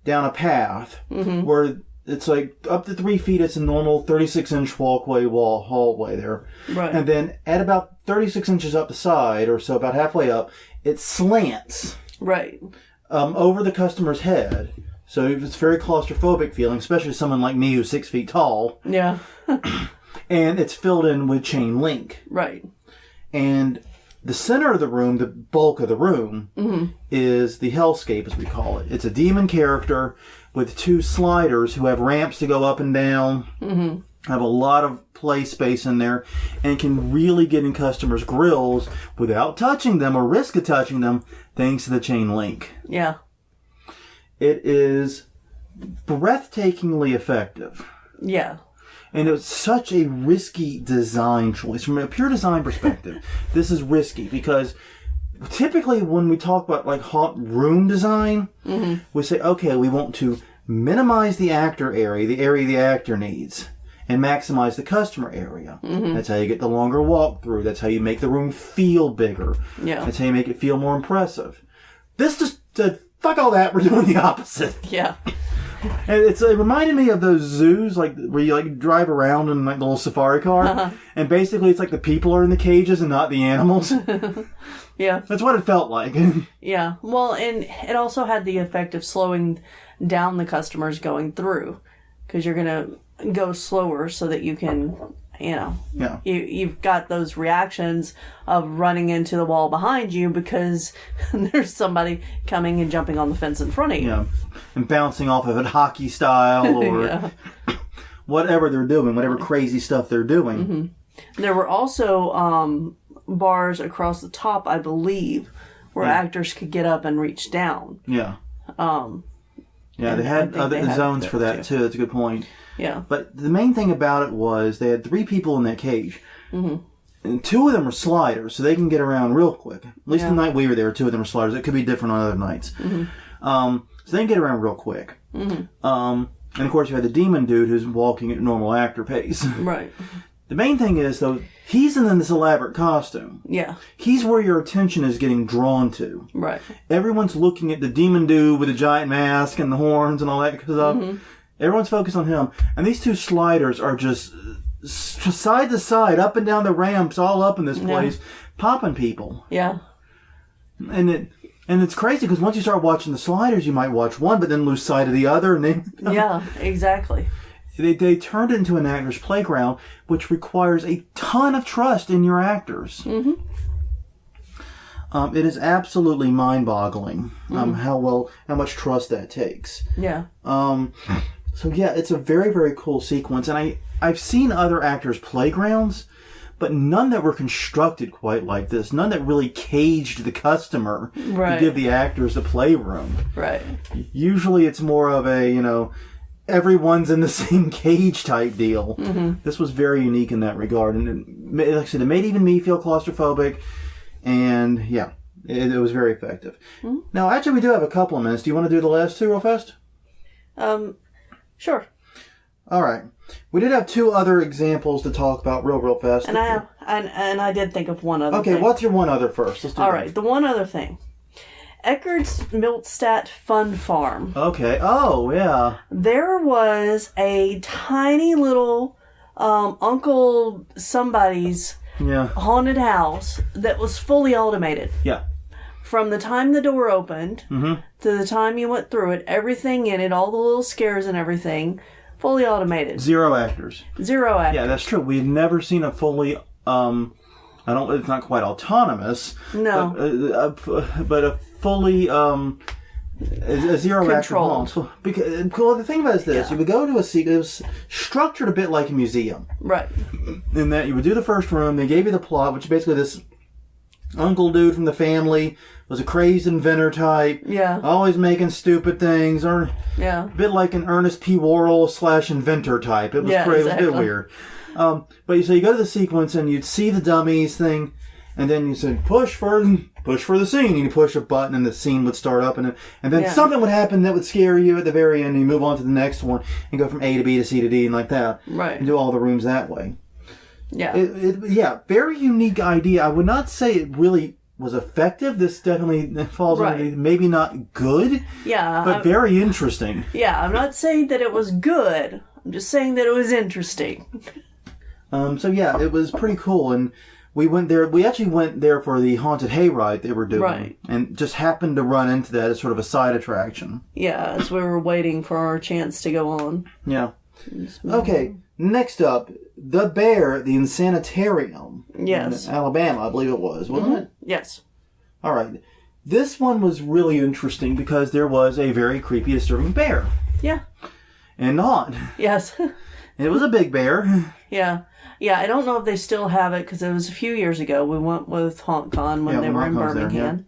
down a path where it's like up to 3 feet. It's a normal 36-inch hallway there. Right. And then at about 36 inches up the side, or so about halfway up, it slants.
Right.
Over the customer's head. So it's very claustrophobic feeling, especially someone like me who's 6 feet tall.
Yeah.
And it's filled in with chain link.
Right.
And the center of the room, the bulk of the room, is the Hellscape, as we call it. It's a demon character with 2 sliders who have ramps to go up and down, have a lot of play space in there, and can really get in customers' grills without touching them or risk of touching them, thanks to the chain link.
Yeah.
It is breathtakingly effective.
Yeah.
And it was such a risky design choice. From a pure design perspective, this is risky because typically when we talk about like haunt room design, we say, okay, we want to minimize the actor area, the area the actor needs, and maximize the customer area. That's how you get the longer walkthrough. That's how you make the room feel bigger.
Yeah.
That's how you make it feel more impressive. This just said, fuck all that, we're doing the opposite.
Yeah.
And it reminded me of those zoos, like where you like drive around in like the little safari car, and basically it's like the people are in the cages and not the animals.
Yeah,
that's what it felt like.
Yeah, well, and it also had the effect of slowing down the customers going through, because you're gonna go slower so that you can, you've got those reactions of running into the wall behind you because there's somebody coming and jumping on the fence in front of you.
Yeah, and bouncing off of it hockey style or whatever they're doing, whatever crazy stuff they're doing.
There were also bars across the top, I believe, where actors could get up and reach down.
Yeah. They had other zones for that too. That's a good point.
Yeah.
But the main thing about it was they had 3 people in that cage. And 2 of them were sliders, so they can get around real quick. At least the night we were there, 2 of them were sliders. It could be different on other nights. So they can get around real quick. And of course you had the demon dude who's walking at normal actor pace.
Right.
The main thing is, though, he's in this elaborate costume.
Yeah.
He's where your attention is getting drawn to.
Right.
Everyone's looking at the demon dude with the giant mask and the horns and all that stuff. Everyone's focused on him. And these 2 sliders are just side to side, up and down the ramps, all up in this place, popping people.
Yeah.
And it's crazy because once you start watching the sliders, you might watch one, but then lose sight of the other. And then
yeah, exactly.
They turned it into an actor's playground, which requires a ton of trust in your actors. It is absolutely mind-boggling how much trust that takes.
Yeah.
So yeah, it's a very, very cool sequence, and I've seen other actors' playgrounds, but none that were constructed quite like this. None that really caged the customer to give the actors a playroom. Right. Usually, it's more of a everyone's in the same cage type deal. This was very unique in that regard, and like I said, it made even me feel claustrophobic, and yeah, it was very effective. Now, actually, we do have a couple of minutes. Do you want to do the last 2 real fast?
Sure.
All right. We did have 2 other examples to talk about real fast.
And I did think of one other thing.
Okay, what's your one other first? Let's do
All right, the one other thing. Eckerd's Miltstadt Fun Farm.
Okay. Oh, yeah.
There was a tiny little Uncle Somebody's haunted house that was fully automated.
Yeah.
From the time the door opened to the time you went through it, everything in it, all the little scares and everything, fully automated.
0 actors.
0 actors.
Yeah, that's true. We've never seen a fully, it's not quite autonomous.
No.
But a fully, a 0 actor haunt. Because, the thing about it is this, you would go to it was structured a bit like a museum.
Right.
In that you would do the first room, they gave you the plot, which is basically this uncle dude from the family was a crazed inventor type. Yeah. Always making stupid things. Or a bit like an Ernest P. Worrell / inventor type. It was crazy. Exactly. It was a bit weird. But so you go to the sequence and you'd see the dummies thing, and then you said push for the scene, and you push a button and the scene would start up, and then something would happen that would scare you at the very end, and you move on to the next one and go from A to B to C to D and like that. Right. And do all the rooms that way. Yeah. Very unique idea. I would not say it really was effective. This definitely falls under maybe not good. Yeah. But very interesting.
Yeah, I'm not saying that it was good. I'm just saying that it was interesting.
So yeah, it was pretty cool, and we went there. We actually went there for the haunted hayride they were doing, and just happened to run into that as sort of a side attraction.
Yeah, as we were waiting for our chance to go on.
Yeah. Okay. Next up, the Bear at the Insanitarium.
Yes.
In Alabama, I believe it was, wasn't it?
Yes.
All right. This one was really interesting because there was a very creepy, disturbing bear.
Yeah.
And not.
Yes.
It was a big bear.
Yeah. Yeah, I don't know if they still have it because it was a few years ago. We went with HauntCon when they were in Birmingham.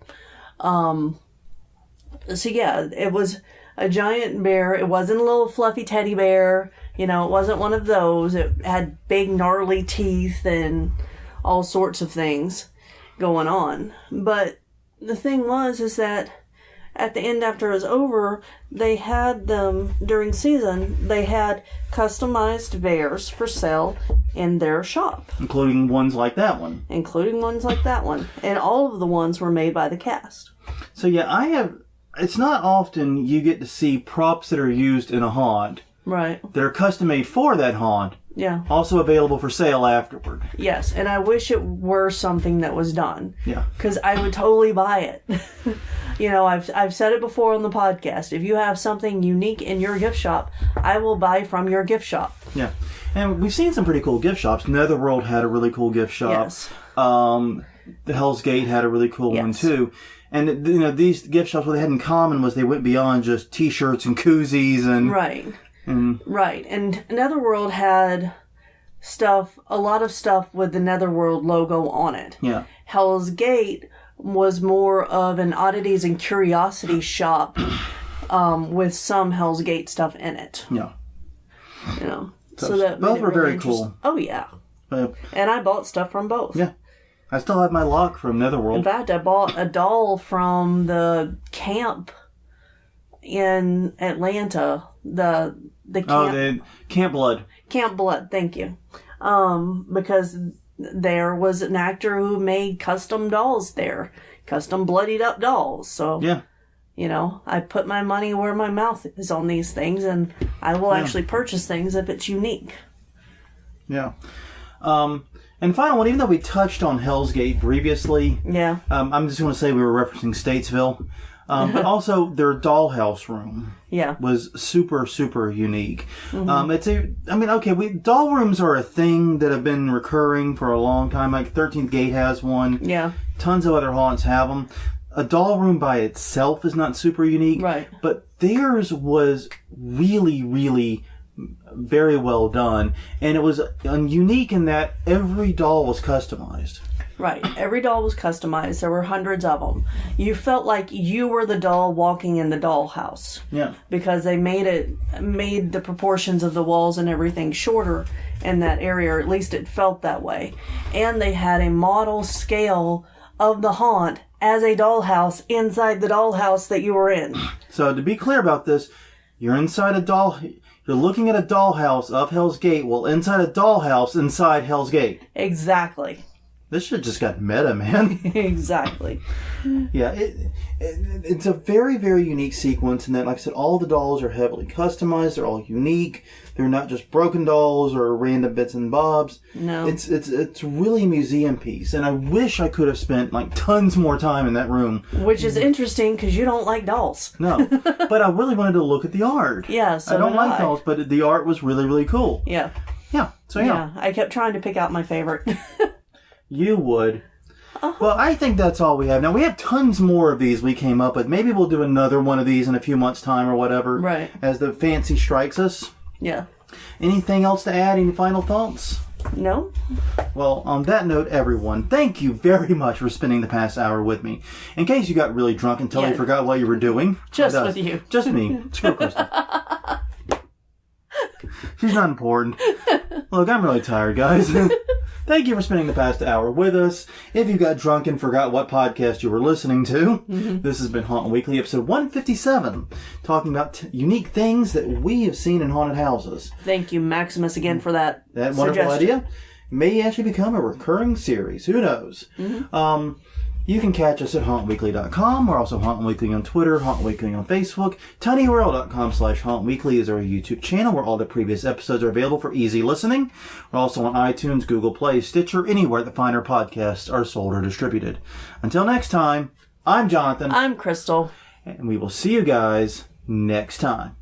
So yeah, it was a giant bear. It wasn't a little fluffy teddy bear. You know, it wasn't one of those. It had big gnarly teeth and all sorts of things going on. But the thing is that at the end, after it was over, they had them, during season, they had customized bears for sale in their shop.
Including ones like that one.
And all of the ones were made by the cast.
So yeah, it's not often you get to see props that are used in a haunt.
Right.
That are custom made for that haunt.
Yeah.
Also available for sale afterward.
Yes, and I wish it were something that was done.
Yeah.
Because I would totally buy it. You know, I've said it before on the podcast. If you have something unique in your gift shop, I will buy from your gift shop.
Yeah. And we've seen some pretty cool gift shops. Netherworld had a really cool gift shop.
Yes.
The Hell's Gate had a really cool one too. And, you know, these gift shops, what they had in common was they went beyond just t-shirts and koozies and...
Right. Right. And Netherworld had a lot of stuff with the Netherworld logo on it.
Yeah.
Hell's Gate was more of an oddities and curiosity shop with some Hell's Gate stuff in it.
Yeah.
You know. So that
both were
really
very cool.
Oh, yeah. And I bought stuff from both.
Yeah. I still have my lock from Netherworld.
In fact, I bought a doll from the camp in Atlanta. The camp.
Oh, the Camp Blood.
Camp Blood, thank you. Because there was an actor who made custom dolls there. Custom bloodied up dolls. So,
yeah.
You know, I put my money where my mouth is on these things, and I will actually purchase things if it's unique.
Yeah. And final one, even though we touched on Hell's Gate previously, I'm just going to say we were referencing Statesville, but also their dollhouse room was super, super unique.
Mm-hmm.
Doll rooms are a thing that have been recurring for a long time. Like 13th Gate has one.
Yeah.
Tons of other haunts have them. A doll room by itself is not super unique.
Right.
But theirs was really, really very well done. And it was unique in that every doll was customized.
Right. Every doll was customized. There were hundreds of them. You felt like you were the doll walking in the dollhouse.
Yeah.
Because they made the proportions of the walls and everything shorter in that area, or at least it felt that way. And they had a model scale of the haunt as a dollhouse inside the dollhouse that you were in. So
to be clear about this, you're inside a doll... You're looking at a dollhouse of Hell's Gate, well, inside a dollhouse inside Hell's Gate.
Exactly.
This shit just got meta, man.
Exactly.
Yeah, it's a very, very unique sequence in that, like I said, all the dolls are heavily customized. They're all unique. They're not just broken dolls or random bits and bobs.
No.
It's really a museum piece, and I wish I could have spent like tons more time in that room.
Which is interesting because you don't like dolls.
No, but I really wanted to look at the art.
Yeah, so
I don't like dolls, but the art was really, really cool.
Yeah.
Yeah. So yeah.
I kept trying to pick out my favorite.
You would. Well, I think that's all we have. Now, we have tons more of these we came up with. Maybe we'll do another one of these in a few months' time or whatever.
Right.
As the fancy strikes us.
Yeah.
Anything else to add? Any final thoughts?
No.
Well, on that note, everyone, thank you very much for spending the past hour with me. In case you got really drunk and totally forgot what you were doing.
Just with you.
Just me. Screw Kristen. She's not important. Look, I'm really tired, guys. Thank you for spending the past hour with us. If you got drunk and forgot what podcast you were listening to, this has been Hauntin' Weekly, episode 157, talking about unique things that we have seen in haunted houses.
Thank you, Maximus, again for that
wonderful idea. May actually become a recurring series. Who knows? You can catch us at hauntweekly.com. We're also Hauntin' Weekly on Twitter, Hauntin' Weekly on Facebook. tinyurl.com/hauntweekly is our YouTube channel where all the previous episodes are available for easy listening. We're also on iTunes, Google Play, Stitcher, anywhere that finer podcasts are sold or distributed. Until next time, I'm Jonathan.
I'm Crystal.
And we will see you guys next time.